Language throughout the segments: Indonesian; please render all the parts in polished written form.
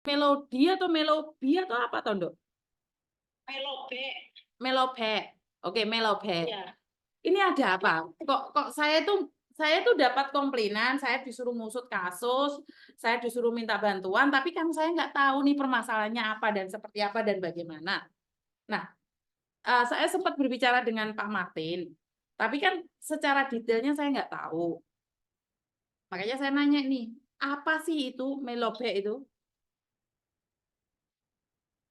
Melodi atau melobi atau apa Tondo? Melobe. Melobe. Oke, melobe. Ya. Ini ada apa? Kok saya tuh dapat komplainan, saya disuruh ngusut kasus, saya disuruh minta bantuan, tapi kan saya nggak tahu nih permasalahannya apa dan seperti apa dan bagaimana. Nah, saya sempat berbicara dengan Pak Martin, tapi kan secara detailnya saya nggak tahu. Makanya saya nanya nih, apa sih itu melobe itu?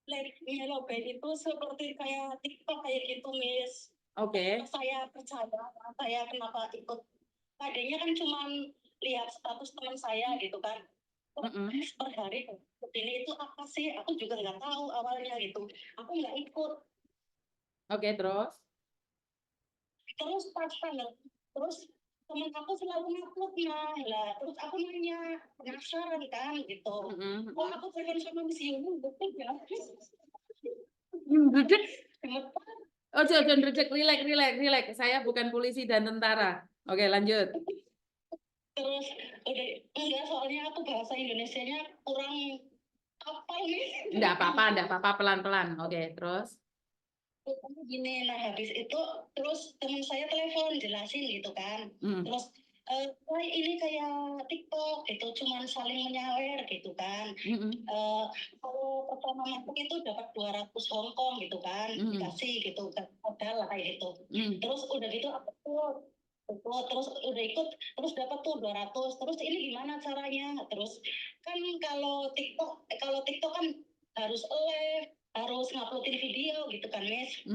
Melobe itu seperti kayak TikTok kayak gitu, Miss. Oke. Saya percaya, saya kenapa ikut. Tadinya kan cuma lihat status teman saya gitu kan. Per hari ini itu apa sih? Aku juga nggak tahu awalnya gitu. Aku nggak ikut. Oke, terus? Terus pas tanggal, terus teman aku selalu nguploadnya lah. Terus aku nanya, penasaran kan gitu. Oh, aku pengen sama Miss Yuni, betul ya? Redek. Oh, jangan redek, relax. Saya bukan polisi dan tentara. Oke, lanjut. Terus udah enggak, soalnya aku bahasa Indonesianya kurang apa nih. Enggak apa-apa, pelan-pelan. Oke, terus? Gini, nah habis itu terus teman saya telepon jelasin gitu kan. Terus ini kayak TikTok itu cuman saling menyawer gitu kan. Kalau pertama masuk itu dapat 200 Hongkong gitu kan, dikasih gitu, modal lah kayak gitu. Terus udah gitu aku terus udah ikut, terus dapat tuh 200. Terus ini gimana caranya? Terus kan kalau TikTok kan harus live, harus nguploadin video gitu kan, Miss.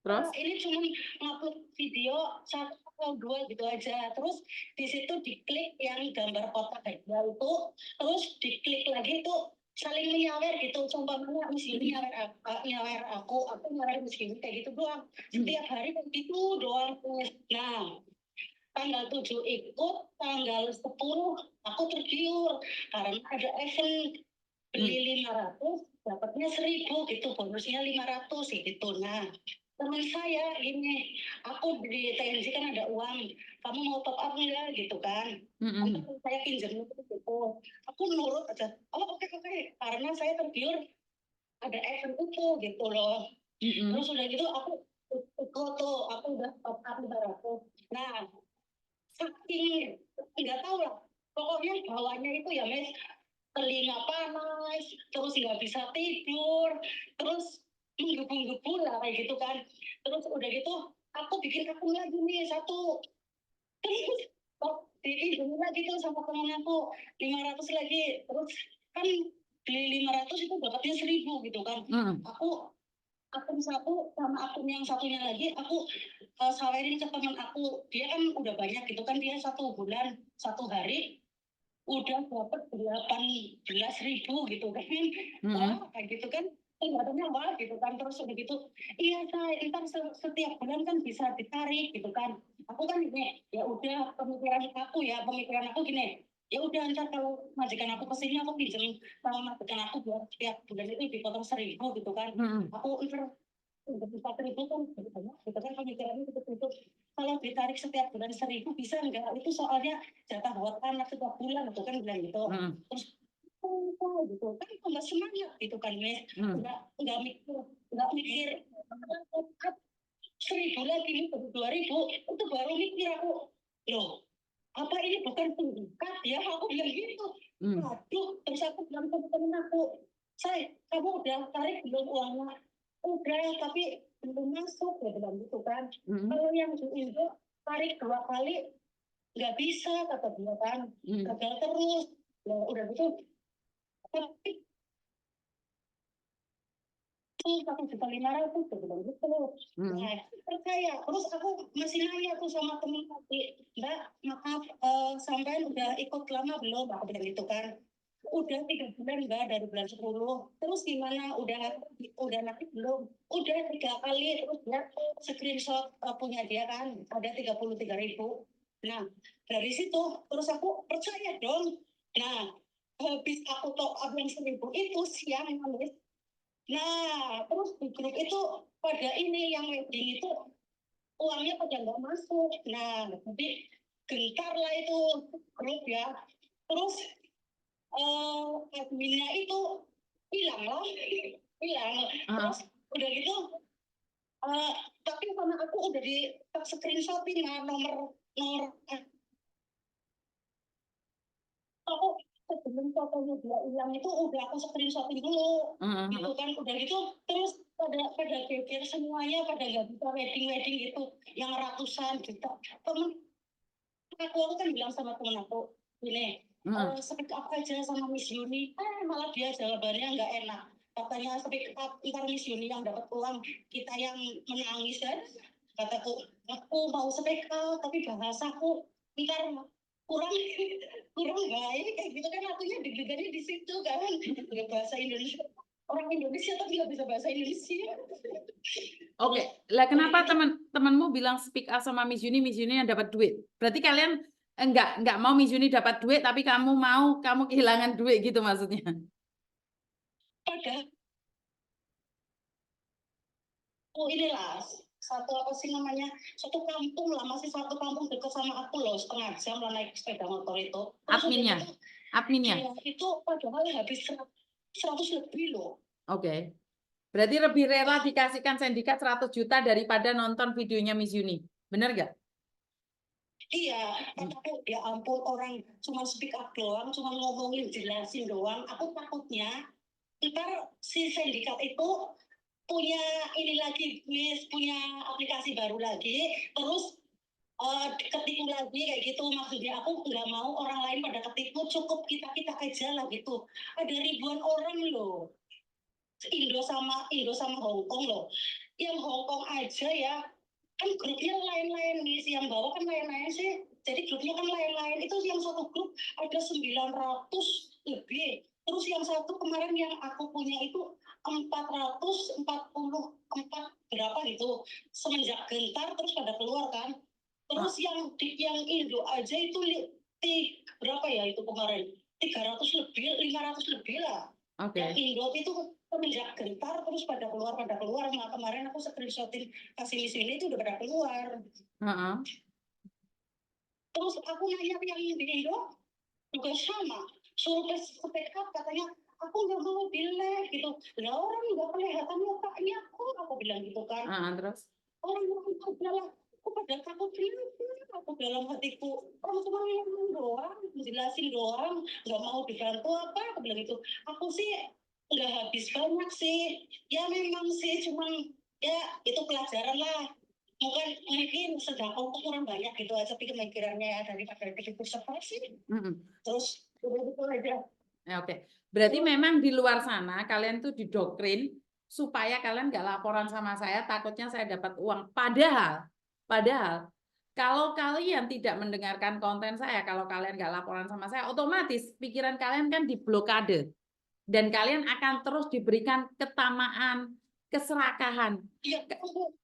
Terus? Ini cuma ngupload video satu atau dua gitu aja. Terus di situ diklik yang gambar kotak aja itu, terus diklik lagi tuh saling menyawer gitu. Coba mana Miss Yuni nyawer aku nyawer Miss Yuni kayak gitu doang. Setiap hari kayak gitu doang. Nah, tanggal 7 ikut, tanggal 10 aku tergiur karena ada event beli 500 dapatnya 1.000 gitu, bonusnya 500 gitu. Nah, teman saya ini, aku di TNC kan ada uang, kamu mau top up enggak gitu kan. Saya pinjam gitu, aku nurut aja, oh oke, karena saya tergiur ada event itu gitu loh. Terus udah gitu aku udah top up 500. Nah, saking nggak tahu lah, pokoknya bawahnya itu ya Mes, telinga panas, terus nggak bisa tidur, terus menggebu-gebu lah kayak gitu kan. Terus udah gitu aku bikin akun lagi nih satu, terus dipinjemin lagi tuh sama temen aku 500 lagi. Terus kan beli 500 itu dapatnya 1.000 gitu kan. Aku akun satu sama akun yang satunya lagi aku sawerin ke teman aku, dia kan udah banyak gitu kan, dia 1 bulan 1 hari udah dapat 18.000 gitu kan. Kayak gitu kan, kelihatannya wah gitu kan. Terus udah gitu, iya saya ntar setiap bulan kan bisa ditarik gitu kan. Aku kan gini, ya udah pemikiran aku gini, ya udah ntar kalau majikan aku kesini aku pinjam sama majikan aku buat setiap bulan itu dipotong 1.000 gitu kan. Aku ntar 4.000 kan banyak gitu kan, pemikirannya gitu. Kalau ditarik setiap bulan 1.000 bisa enggak? Itu soalnya jatah buat anak setiap bulan gitu kan, bilang gitu. Terus gitu kan tambah semangat gitu kan, Mes. Enggak mikir 1.000 lagi nih, 2.000 itu baru mikir aku, loh apa ini bukan pengikat ya, aku bilang gitu. Aduh, terus aku bilang ke temen aku, kamu udah tarik belum uangnya? Udah, tapi belum masuk ya, bilang gitu kan. Kalau yang di Indo tarik 2 kali nggak bisa kata dia kan, gagal terus. Nah, udah gitu tapi 1.500.000 bilang gitu. Nah, percaya. Terus aku masih nanya tuh sama temen tadi, Mbak, maaf, sampai udah ikut lama belum? Aku bilang gitu kan. Udah 3 bulan Mbak, dari bulan 10. Terus gimana? Udah naik belum? Udah 3 kali. Terus dia screenshot punya dia kan, ada 33.000. Nah, dari situ terus aku percaya dong. Nah, habis aku top up yang 1.000 itu siang nulis. Nah, terus di grup itu pada ini yang wedding itu uangnya pada nggak masuk. Nah, jadi gentar lah itu grup ya. Terus adminnya itu hilang lah, hilang. Terus udah gitu, tapi karena aku udah di screenshotin nomor aku sebelum fotonya dia hilang itu udah aku screenshotin dulu, gitu kan. Udah gitu terus pada geger semuanya, pada nggak bisa wedding gitu, yang ratusan juta. Temen aku kan bilang sama temen aku gini, speak up aja sama Miss Yuni. Malah dia jawabannya nggak enak, katanya speak up ntar Miss Yuni yang dapat uang, kita yang menangis kan. Kataku, aku mau speak up tapi bahasaku ntar kurang kurang baik kayak gitu kan, artinya deg-degannya di situ kan. Nggak bahasa Indonesia, orang Indonesia tapi nggak bisa bahasa Indonesia. Oke, lah kenapa teman-temanmu bilang speak up sama Miss Yuni yang dapat duit? Berarti kalian enggak mau Miss Yuni dapat duit, tapi kamu kehilangan duit gitu maksudnya? Padahal inilah satu apa sih namanya, satu kampung lah, masih satu kampung dekat sama aku loh, setengah jam lah naik sepeda motor itu. Terus adminnya ya, itu padahal habis 100 lebih loh. Oke. Berarti lebih rela dikasihkan sindikat 100 juta daripada nonton videonya Miss Yuni. Bener nggak? Iya, kataku ya ampun, orang cuma speak up doang, cuma ngomongin jelasin doang. Aku takutnya ntar si sindikat itu punya ini lagi, Miss, punya aplikasi baru lagi, terus ketipu lagi kayak gitu. Maksudnya aku nggak mau orang lain pada ketipu, cukup kita aja lah gitu. Ada ribuan orang loh, Indo sama Hong Kong loh. Yang Hong Kong aja ya kan grupnya lain-lain nih, yang bawah kan lain-lain sih, jadi grupnya kan lain-lain. Itu yang satu grup ada 900 lebih. Terus yang satu kemarin yang aku punya itu 444 berapa gitu, semenjak gentar terus pada keluar kan. Terus yang Indo aja itu berapa ya itu kemarin, 300 lebih, 500 lebih lah. Yang Indo itu semenjak gentar terus pada keluar. Nah kemarin aku screenshotin kasih Miss ini itu udah pada keluar. Terus aku nanya yang di Indo juga sama, suruh speak up, katanya aku nggak mau delete gitu. Lah orang nggak kelihatan mukanya aku bilang gitu kan. Terus orang adalah aku pada takut aku dalam hatiku, orang cuma ngomong doang, jelasin doang, nggak mau dibantu apa, aku bilang gitu. Aku sih nggak habis banyak sih, ya memang sih, cuman ya itu pelajaran lah. Mungkin sedangkan kurang banyak gitu aja pikirannya ya, daripada begitu sih. Terus udah gitu aja. Oke. Berarti memang di luar sana kalian tuh didoktrin supaya kalian nggak laporan sama saya, takutnya saya dapat uang. Padahal kalau kalian tidak mendengarkan konten saya, kalau kalian nggak laporan sama saya, otomatis pikiran kalian kan diblokade. Dan kalian akan terus diberikan ketamaan, keserakahan. Iya, aku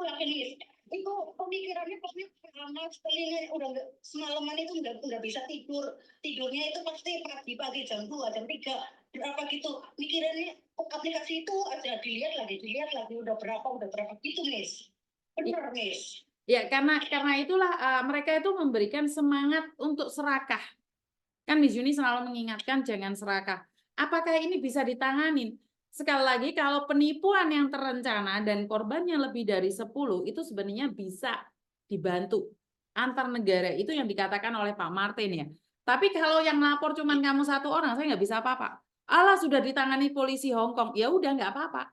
yakin itu pemikirannya pasti karena setelahnya udah semalaman itu nggak bisa tidurnya itu pasti pagi jam 2 jam 3 berapa gitu, mikirannya aplikasi itu aja dilihat lagi udah berapa gitu, Miss. Bener, Miss. Ya, karena itulah mereka itu memberikan semangat untuk serakah. Kan Miss Yuni selalu mengingatkan jangan serakah. Apakah ini bisa ditanganin? Sekali lagi, kalau penipuan yang terencana dan korbannya lebih dari 10, itu sebenarnya bisa dibantu. Antar negara itu yang dikatakan oleh Pak Martin ya. Tapi kalau yang lapor cuma kamu satu orang, saya nggak bisa apa-apa. Allah sudah ditangani polisi Hong Kong, ya udah nggak apa-apa.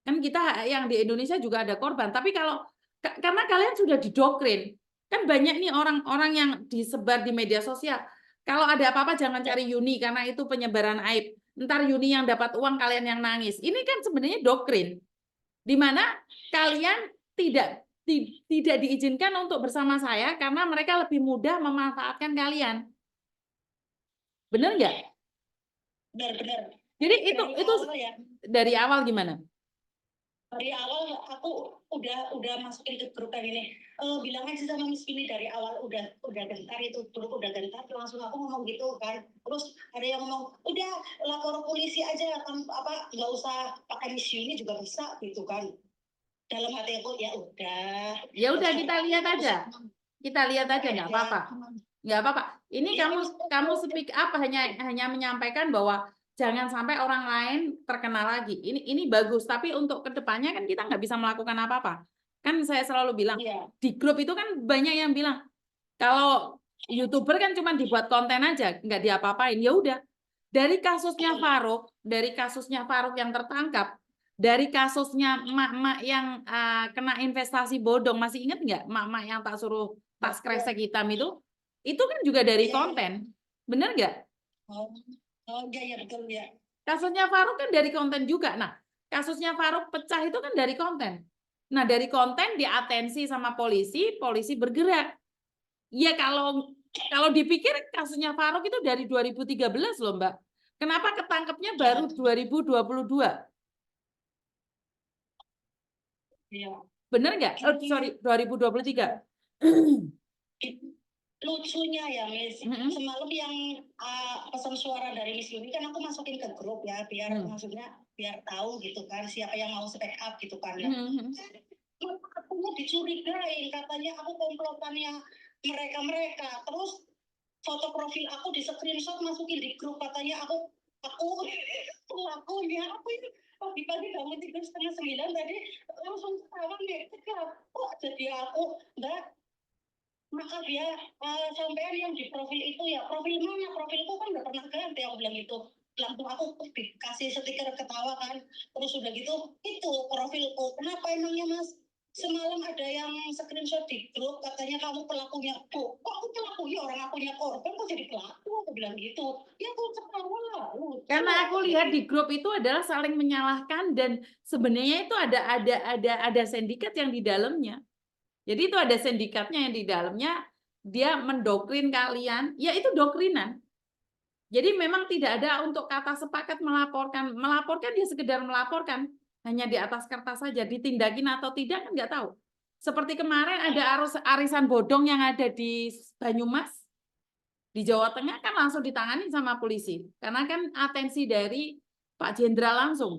Kan kita yang di Indonesia juga ada korban. Tapi karena kalian sudah didoktrin, kan banyak nih orang-orang yang disebar di media sosial. Kalau ada apa-apa jangan cari Yuni karena itu penyebaran aib. Ntar Yuni yang dapat uang, kalian yang nangis. Ini kan sebenarnya doktrin, di mana kalian tidak diizinkan untuk bersama saya karena mereka lebih mudah memanfaatkan kalian. Benar nggak? Benar. Jadi itu ya. Dari awal gimana? Dari awal aku udah masukin ke grup ini, bilang aja sama Miss ini dari awal udah gentar itu, dulu udah gentar, langsung aku ngomong gitu kan. Terus ada yang ngomong udah lapor polisi aja, nggak usah pakai Miss ini juga bisa gitu kan. Dalam hati aku ya udah kita lihat aja nggak apa-apa. Ini Iya, kamu speak up hanya menyampaikan bahwa jangan sampai orang lain terkena lagi. Ini bagus, tapi untuk kedepannya kan kita nggak bisa melakukan apa-apa. Kan saya selalu bilang iya, di grup itu kan banyak yang bilang kalau YouTuber kan cuma dibuat konten aja, nggak diapa-apain. Ya udah. Dari kasusnya Faruk yang tertangkap, dari kasusnya emak-emak yang kena investasi bodong, masih ingat nggak emak-emak yang tak suruh tas kresek hitam itu kan juga dari iya, iya. konten, bener nggak? Oh, oh iya, iya betul ya. Kasusnya Faruk kan dari konten juga. Nah, kasusnya Faruk pecah itu kan dari konten. Nah, dari konten diatensi sama polisi, polisi bergerak. Ya kalau dipikir kasusnya Faruk itu dari 2013 loh, Mbak. Kenapa ketangkepnya Iya, baru 2022? iya. Bener nggak? Oh, Ini sorry, 2023. lucunya ya, Miss. Mm-mm. Semalam yang pesan suara dari Miss Yuni kan aku masukin ke grup ya, biar maksudnya biar tahu gitu kan siapa yang mau speak up gitu kan ya. Mm-mm. Akunya dicurigain, katanya aku komplotannya mereka-mereka. Terus foto profil aku di screenshot masukin di grup, katanya aku pelakunya. Aku itu pagi-pagi bangun tidur 8:30 tadi langsung ketahuan nih, kok jadi aku, Mbak, maaf ya, sampean yang di profil itu ya, profil mana, profilku kan udah pernah ganti, aku bilang gitu. Langsung aku dikasih stiker ketawa kan, terus udah gitu itu profilku, kenapa emangnya Mas? Semalam ada yang screenshot di grup, katanya kamu pelakunya. Kok aku pelakunya, orang akunya korban kok jadi pelaku, aku bilang gitu. Ya aku ketawa lah, lucu. Karena aku lihat di grup itu adalah saling menyalahkan dan sebenarnya itu ada sindikat yang di dalamnya. Jadi itu ada sindikatnya yang di dalamnya, dia mendoktrin kalian, ya itu doktrinan. Jadi memang tidak ada untuk kata sepakat melaporkan. Melaporkan dia sekedar melaporkan, hanya di atas kertas saja, ditindakin atau tidak kan nggak tahu. Seperti kemarin ada arisan bodong yang ada di Banyumas, di Jawa Tengah kan langsung ditangani sama polisi. Karena kan atensi dari Pak Jenderal langsung.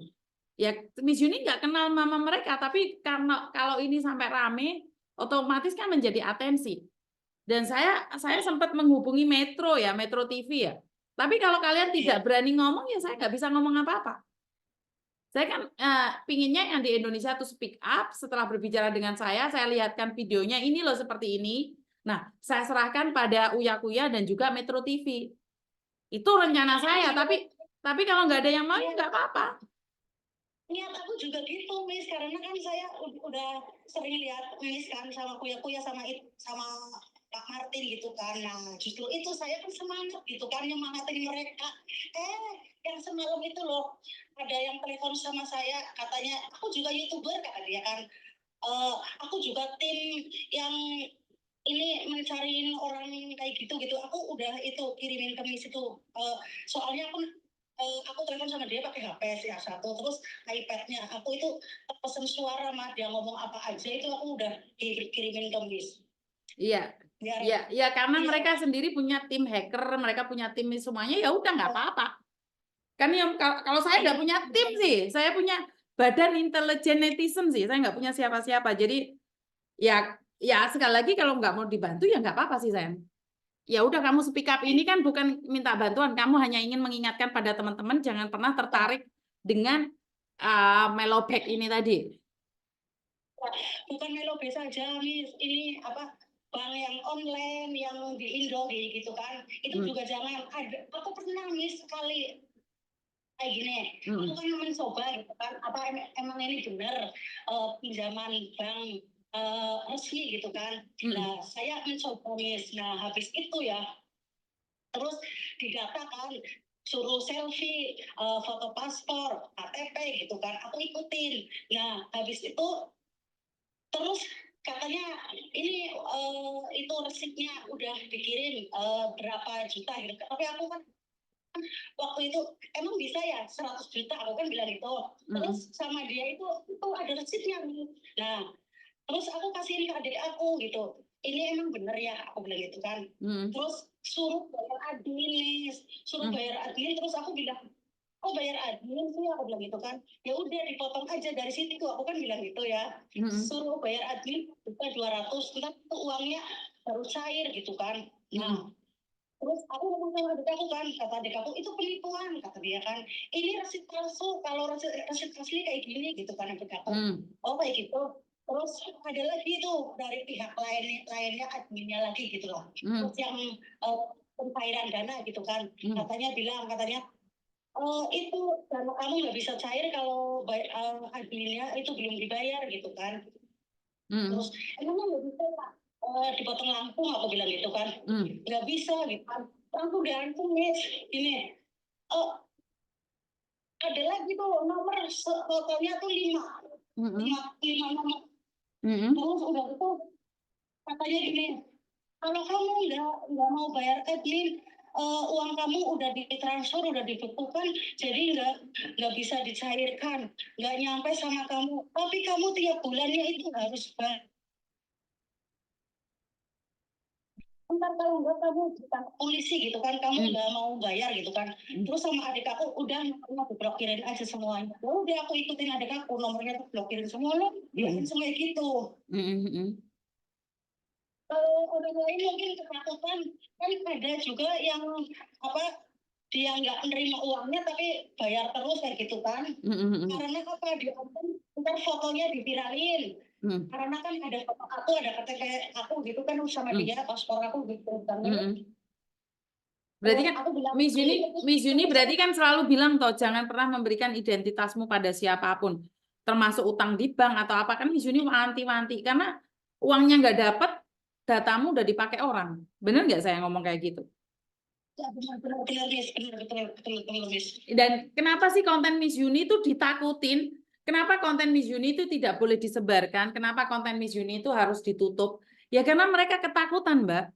Ya Miss Yuni nggak kenal mama mereka, tapi karena kalau ini sampai rame, otomatis kan menjadi atensi. Dan saya sempat menghubungi Metro ya, Metro TV ya. Tapi kalau kalian tidak berani ngomong ya saya nggak bisa ngomong apa-apa. Saya kan pinginnya yang di Indonesia tuh speak up. Setelah berbicara dengan saya lihatkan videonya ini loh seperti ini. Nah, saya serahkan pada Uya Kuya dan juga Metro TV. Itu rencana saya, tapi kalau nggak ada yang mau ya nggak apa-apa. Niat aku juga gitu, Miss, karena kan saya udah sering lihat Miss kan sama kuya-kuya sama Pak Martin gitu kan. Nah, justru itu saya kan semangat gitu kan nyemangatin mereka. Yang semalam itu loh ada yang telepon sama saya, katanya aku juga YouTuber, kata dia kan. Aku juga tim yang ini mencariin orang kayak gitu. Aku udah itu kirimin ke Miss itu. Soalnya aku telepon sama dia pakai HP sih satu, terus iPad-nya aku itu pesen suara mah, dia ngomong apa aja itu aku udah kirimin ke Miss. Iya, ya karena mereka sendiri punya tim hacker, mereka punya tim semuanya, ya udah nggak apa-apa. Kan yang kalau saya nggak punya tim sih, saya punya badan intelijen netizen sih, saya nggak punya siapa-siapa. Jadi ya sekali lagi kalau nggak mau dibantu ya nggak apa-apa sih saya. Ya udah kamu speak up, ini kan bukan minta bantuan, kamu hanya ingin mengingatkan pada teman-teman jangan pernah tertarik dengan melobek ini tadi. Bukan Melobe saja, Miss, ini apa, bank yang online yang di Indo gitu kan, itu juga jangan. Aku pernah Miss sekali kayak gini, aku kan mencoba gitu kan, apa emang ini benar pinjaman bank resmi gitu kan. Nah, saya mencoba Miss, nah habis itu ya terus didatakan suruh selfie, foto paspor, KTP gitu kan, aku ikutin. Nah habis itu terus katanya ini itu resipnya udah dikirim berapa juta gitu, tapi aku kan waktu itu emang bisa ya 100 juta, aku kan bilang gitu. Terus sama dia itu ada resipnya. Nah terus aku kasihin ke adik aku gitu, ini emang bener ya, aku bilang gitu kan. Terus suruh bayar admin, terus aku bilang, oh bayar admin sih, aku bilang gitu kan. Ya udah dipotong aja dari situ, aku kan bilang gitu ya. Suruh bayar admin bukan 200, ntar itu uangnya baru cair gitu kan. Nah Terus aku ngomong sama adik aku kan, kata adik aku itu penipuan, kata dia kan. Ini resit palsu, kalau resit asli kayak gini gitu kan adik aku. Oh kayak gitu. Terus ada lagi tuh dari pihak lainnya adminnya lagi gitu loh. Terus yang pencairan dana gitu kan, katanya itu dana kamu nggak bisa cair kalau adminnya itu belum dibayar gitu kan. Terus emangnya nggak bisa dipotong langsung, aku bilang gitu kan. Nggak bisa gitu kan. Aku udah langsung ini ada lagi tuh nomor fotonya tuh 5 nomor. Terus udah itu katanya gini, kalau kamu nggak mau bayar admin, uang kamu udah ditransfer, udah dibekukan, jadi nggak bisa dicairkan, nggak nyampe sama kamu. Tapi kamu tiap bulannya itu harus bayar. Ntar kalau enggak kamu ditangkap polisi gitu kan, kamu nggak mau bayar gitu kan. Terus sama adik aku udah nomornya diblokirin aja semuanya. Udah aku ikutin adik aku, nomornya tuh blokirin semua loh, biarin semua gitu. Kalau orang lain mungkin ketakutan, kan ada juga yang apa dia nggak menerima uangnya tapi bayar terus kayak gitu kan. Karena apa, dia ntar fotonya diviralin. Karena kan ada foto aku, ada KTP aku gitu kan sama dia, paspor aku gitu kan. Berarti kan Miss Yuni berarti kan selalu bilang toh jangan pernah memberikan identitasmu pada siapapun, termasuk utang di bank atau apa, kan Miss Yuni wanti-wanti karena uangnya nggak dapat, datamu udah dipakai orang. Bener nggak saya ngomong kayak gitu? Ya, betul, Miss. Dan kenapa sih konten Miss Yuni itu ditakutin? Kenapa konten Miss Yuni itu tidak boleh disebarkan? Kenapa konten Miss Yuni itu harus ditutup? Ya karena mereka ketakutan, Mbak.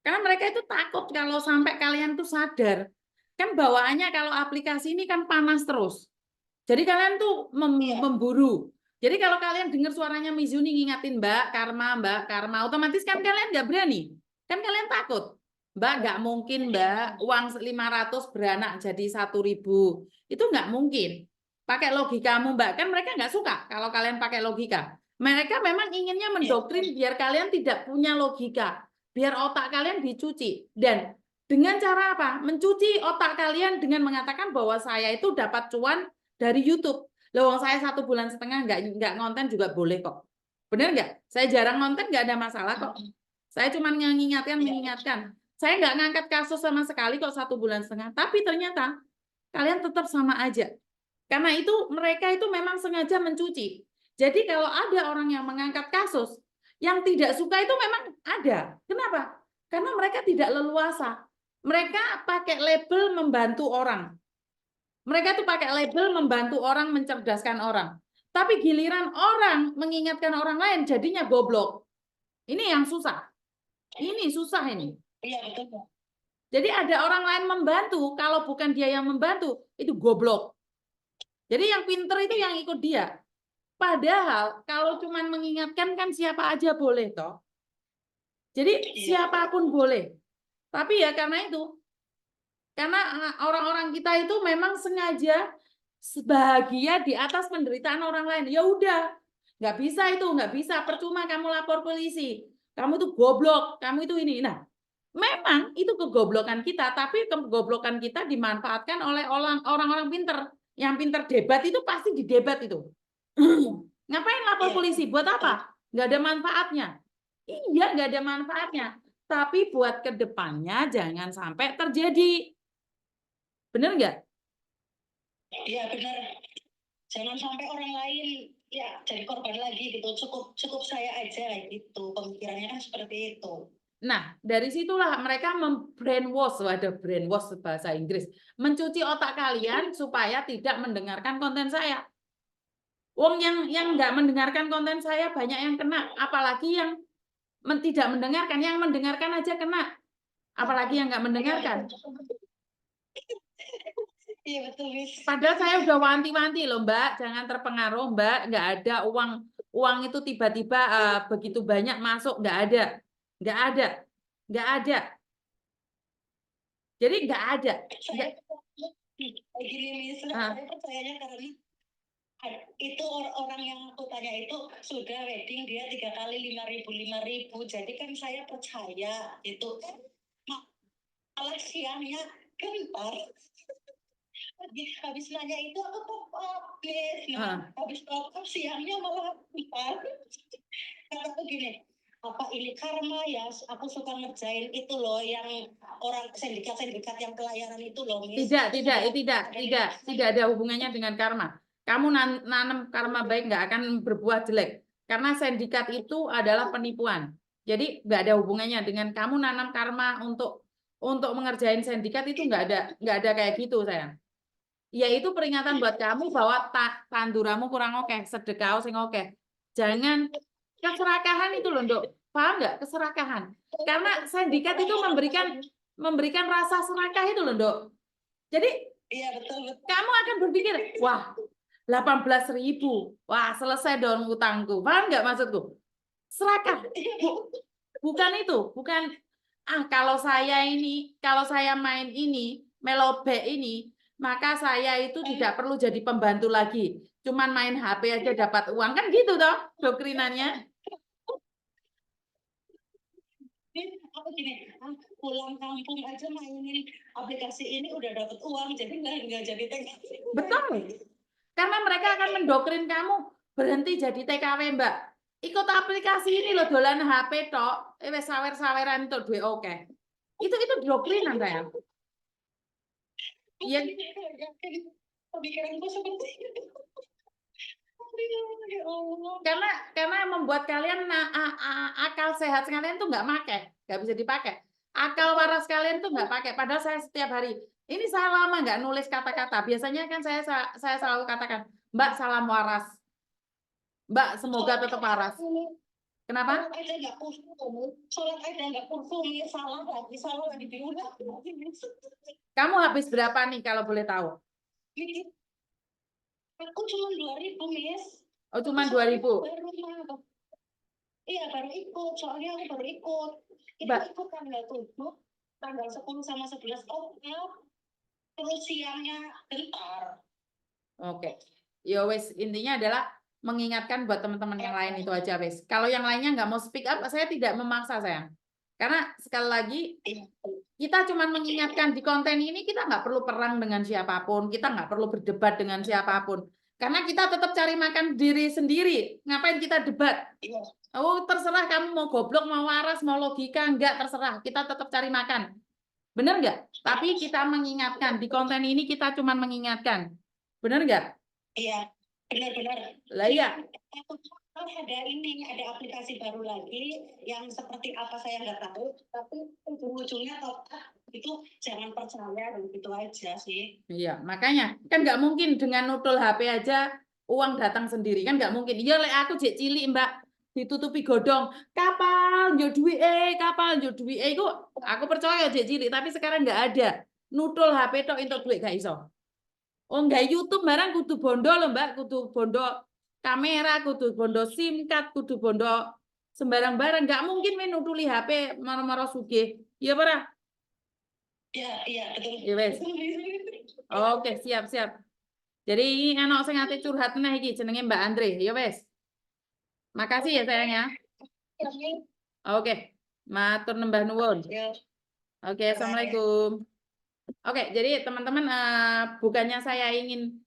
Karena mereka itu takut kalau sampai kalian tuh sadar. Kan bawaannya kalau aplikasi ini kan panas terus. Jadi kalian tuh memburu. Jadi kalau kalian dengar suaranya Miss Yuni ngingatin Mbak Karma, otomatis kan kalian nggak berani. Kan kalian takut. Mbak, nggak mungkin Mbak, uang 500 beranak jadi 1.000. Itu nggak mungkin. Pakai logikamu Mbak, kan mereka nggak suka kalau kalian pakai logika. Mereka memang inginnya mendoktrin biar kalian tidak punya logika. Biar otak kalian dicuci. Dan dengan cara apa? Mencuci otak kalian dengan mengatakan bahwa saya itu dapat cuan dari YouTube. Loh, saya 1,5 bulan nggak ngonten juga boleh kok. Bener nggak? Saya jarang ngonten nggak ada masalah kok. Saya cuma mengingatkan. Saya nggak ngangkat kasus sama sekali kok 1,5 bulan. Tapi ternyata kalian tetap sama aja. Karena itu mereka itu memang sengaja mencuci. Jadi kalau ada orang yang mengangkat kasus, yang tidak suka itu memang ada. Kenapa? Karena mereka tidak leluasa. Mereka pakai label membantu orang. Mereka tuh pakai label membantu orang, mencerdaskan orang. Tapi giliran orang mengingatkan orang lain, jadinya goblok. Ini yang susah. Ini susah ini. Iya, betul. Jadi ada orang lain membantu, kalau bukan dia yang membantu, itu goblok. Jadi yang pinter itu yang ikut dia. Padahal kalau cuma mengingatkan kan siapa aja boleh toh. Jadi siapapun boleh. Tapi ya karena itu, karena orang-orang kita itu memang sengaja bahagia di atas penderitaan orang lain. Ya udah, nggak bisa itu, nggak bisa. Percuma kamu lapor polisi. Kamu tuh goblok, kamu itu ini. Nah, memang itu kegoblokan kita, tapi kegoblokan kita dimanfaatkan oleh orang-orang pinter. Yang pinter debat itu pasti didebat itu. Ngapain lapor polisi? Buat apa? Nggak ada manfaatnya. Iya, nggak ada manfaatnya. Tapi buat kedepannya jangan sampai terjadi. Bener nggak? Iya, benar. Jangan sampai orang lain ya jadi korban lagi gitu. Cukup saya aja gitu. Pemikirannya kan seperti itu. Nah, dari situlah mereka membrainwash, ada brainwash bahasa Inggris, mencuci otak kalian supaya tidak mendengarkan konten saya. Wong yang nggak mendengarkan konten saya banyak yang kena, apalagi yang tidak mendengarkan, yang mendengarkan aja kena, apalagi yang nggak mendengarkan. Iya betul, Miss. Padahal saya udah wanti-wanti loh Mbak, jangan terpengaruh Mbak, nggak ada uang itu tiba-tiba begitu banyak masuk, nggak ada. Jadi nggak ada. Gini Miss, saya percayanya karena itu orang yang aku tanya itu sudah wedding dia 3 kali 5.000. Jadi kan saya percaya itu. malah siangnya gentar. Habis nanya itu aku top up, nah habis top up siangnya malah gentar. Kataku gini, apa ini karma ya? Aku suka ngerjain itu loh yang orang sindikat yang pelayaran itu loh, Miss. Tidak ada hubungannya dengan karma. Kamu nanam karma baik nggak akan berbuah jelek. Karena sindikat itu adalah penipuan. Jadi nggak ada hubungannya dengan kamu nanam karma untuk mengerjain sindikat itu nggak ada kayak gitu sayang. Yaitu peringatan buat kamu bahwa tanduramu kurang oke, sedekah sing oke. Jangan keserakahan itu loh, Nduk. Paham nggak keserakahan? Karena sindikat itu memberikan rasa serakah itu loh, Nduk. Jadi Iya betul. kamu akan berpikir, wah 18.000, wah selesai dong utangku. Paham nggak maksudku? Serakah. Bukan itu, bukan kalau saya main ini, melobek ini, maka saya itu tidak perlu jadi pembantu lagi. Cuman main HP aja dapat uang. Kan gitu toh doktrinannya. Aku gini, pulang kampung aja mainin aplikasi ini udah dapat uang, jadi nggak jadi TKW. Betul. Karena mereka akan mendoktrin kamu berhenti jadi TKW, Mbak. Ikut aplikasi ini loh, dolan HP tok, wes sawer-saweran itu duit oke. Itu doktrinan saya. Iya. Pemikiranku seperti itu. Karena membuat kalian akal sehat kalian tuh nggak bisa dipakai. Akal waras kalian tuh nggak pakai. Padahal saya setiap hari ini saya lama nggak nulis kata-kata. Biasanya kan saya selalu katakan, Mbak salam waras, Mbak semoga tetap waras. Kenapa? Sholat aja nggak kursus, salah lagi diulang. Kamu habis berapa nih kalau boleh tahu? Aku cuma 2.000, Miss. Oh, cuma 2.000. Iya, baru ikut. Soalnya aku baru ikut. Ikut tanggal 7, tanggal 10 sama 11 Oktober. Terus siangnya gentar. Oke. Ya wes, intinya adalah mengingatkan buat teman-teman yang lain itu aja wes. Kalau yang lainnya nggak mau speak up, saya tidak memaksa sayang. Karena sekali lagi kita cuma mengingatkan di konten ini kita nggak perlu perang dengan siapapun, kita nggak perlu berdebat dengan siapapun. Karena kita tetap cari makan diri sendiri. Ngapain kita debat? Oh, terserah kamu mau goblok, mau waras, mau logika, enggak terserah. Kita tetap cari makan. Benar nggak? Tapi kita mengingatkan. Di konten ini kita cuma mengingatkan. Benar nggak? Iya, benar-benar. Lah iya. Ada aplikasi baru lagi yang seperti apa saya nggak tahu, tapi ujung-ujungnya itu jangan percaya dan gitu aja sih. Iya, makanya kan nggak mungkin dengan nutul HP aja uang datang sendiri, kan nggak mungkin. Iya, lek aku jek cilik Mbak ditutupi godong, kapal njo duit iku aku percaya jek cilik, tapi sekarang nggak ada. Nutul HP tok entuk duit gak iso. Oh, nggak YouTube barang kudu bondo loh Mbak, kudu bondo kamera, kudu bondo SIM card, kudu bondo sembarang barang. Nggak mungkin men nutuli HP maro-maro sugih. Iya para? Iya, betul. Iya wes. Oke, siap. Jadi anak sing ate curhat nah iki jenenge Mbak Andre, ya wes. Makasih ya sayang ya. Oke. Matur nembah nuwun. Oke, assalamualaikum. Oke, jadi teman-teman bukannya saya ingin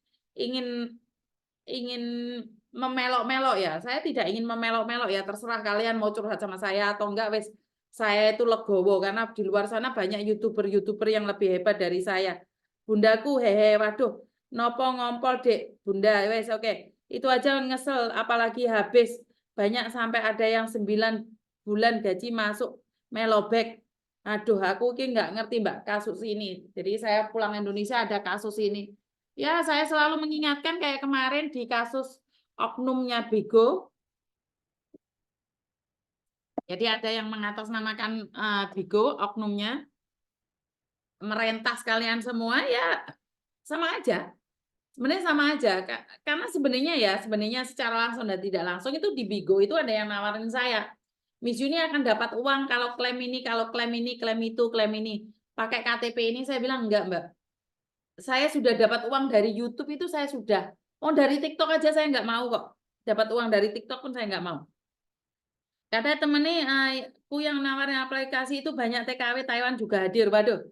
memelok-melok ya. Saya tidak ingin memelok-melok ya. Terserah kalian mau curhat sama saya atau enggak wes. Saya itu legowo karena di luar sana banyak YouTuber yang lebih hebat dari saya. Bundaku hehe, waduh, nopo ngompol dek, bunda wes oke. Itu aja ngesel, apalagi habis banyak sampai ada yang 9 bulan gaji masuk melobek. Aduh, aku ki nggak ngerti Mbak kasus ini. Jadi saya pulang Indonesia ada kasus ini. Ya, saya selalu mengingatkan kayak kemarin di kasus oknumnya Bigo. Jadi ada yang mengatasnamakan Bigo, oknumnya merentas kalian semua, ya sama aja. Sebenarnya sama aja, karena sebenarnya secara langsung dan tidak langsung itu di Bigo itu ada yang nawarin saya. Miss Yuni akan dapat uang kalau klaim ini, klaim itu, klaim ini. Pakai KTP ini, saya bilang enggak Mbak. Saya sudah dapat uang dari YouTube itu saya sudah. Oh dari TikTok aja saya nggak mau kok. Dapat uang dari TikTok pun saya nggak mau. Kata temennya, aku yang nawarin aplikasi itu banyak TKW Taiwan juga hadir. Waduh,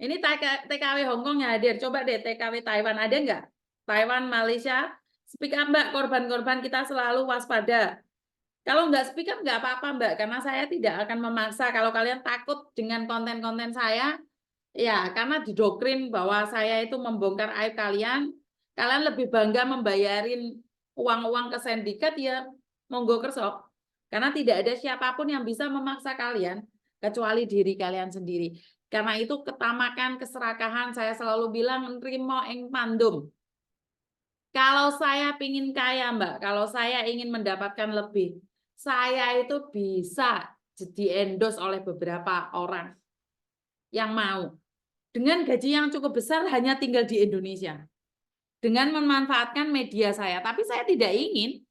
Ini TKW Hongkong yang hadir. Coba deh TKW Taiwan ada nggak? Taiwan, Malaysia, speak up Mbak, korban-korban kita selalu waspada. Kalau nggak speak up nggak apa-apa Mbak, karena saya tidak akan memaksa. Kalau kalian takut dengan konten-konten saya, ya karena didoktrin bahwa saya itu membongkar aib kalian, kalian lebih bangga membayarin uang-uang ke sindikat, ya monggo kerso. Karena tidak ada siapapun yang bisa memaksa kalian, kecuali diri kalian sendiri. Karena itu ketamakan, keserakahan, saya selalu bilang, nrimo ing pandum. Kalau saya pingin kaya, Mbak, kalau saya ingin mendapatkan lebih, saya itu bisa di-endorse oleh beberapa orang yang mau. Dengan gaji yang cukup besar hanya tinggal di Indonesia. Dengan memanfaatkan media saya. Tapi saya tidak ingin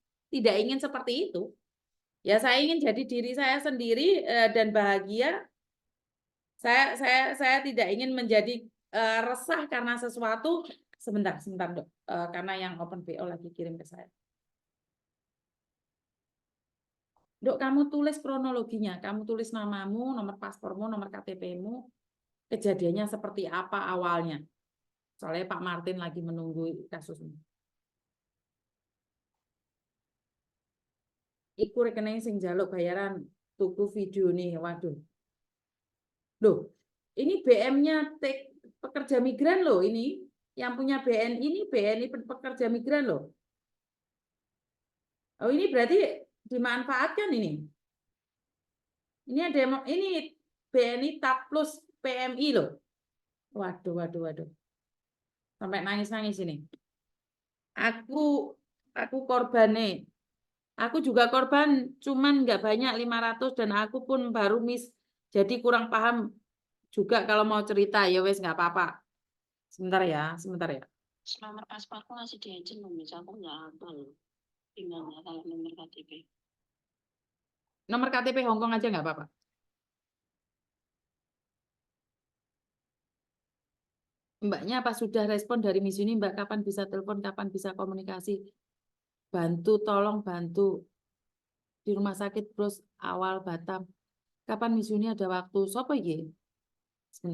seperti itu. Ya saya ingin jadi diri saya sendiri dan bahagia. Saya tidak ingin menjadi resah karena sesuatu. Sebentar Dok. Karena yang Open BO lagi kirim ke saya. Dok, kamu tulis kronologinya, kamu tulis namamu, nomor paspormu, nomor KTP-mu, kejadiannya seperti apa awalnya. Soalnya Pak Martin lagi menunggu kasusnya. Iku rekening sing jaluk bayaran tuku video nih, waduh. Loh, ini BM-nya pekerja migran loh ini. Yang punya BNI ini BNI pekerja migran loh. Oh, ini berarti dimanfaatkan ini. Ini ada ini BNI TAP plus PMI loh. Waduh. Sampai nangis-nangis ini. Aku korbannya. Aku juga korban, cuman nggak banyak 500 dan aku pun baru jadi kurang paham juga kalau mau cerita ya wes nggak apa-apa. Sebentar ya. Nomor pasporku masih diizin, aku nggak hafal. Gimana kalau nomor KTP? Nomor KTP Hongkong aja nggak apa-apa. Mbaknya apa sudah respon dari Miss Uni, Mbak? Kapan bisa telepon, kapan bisa komunikasi? Tolong bantu. Di rumah sakit Bros awal Batam. Kapan Miss Uni ada waktu? Sopo ye?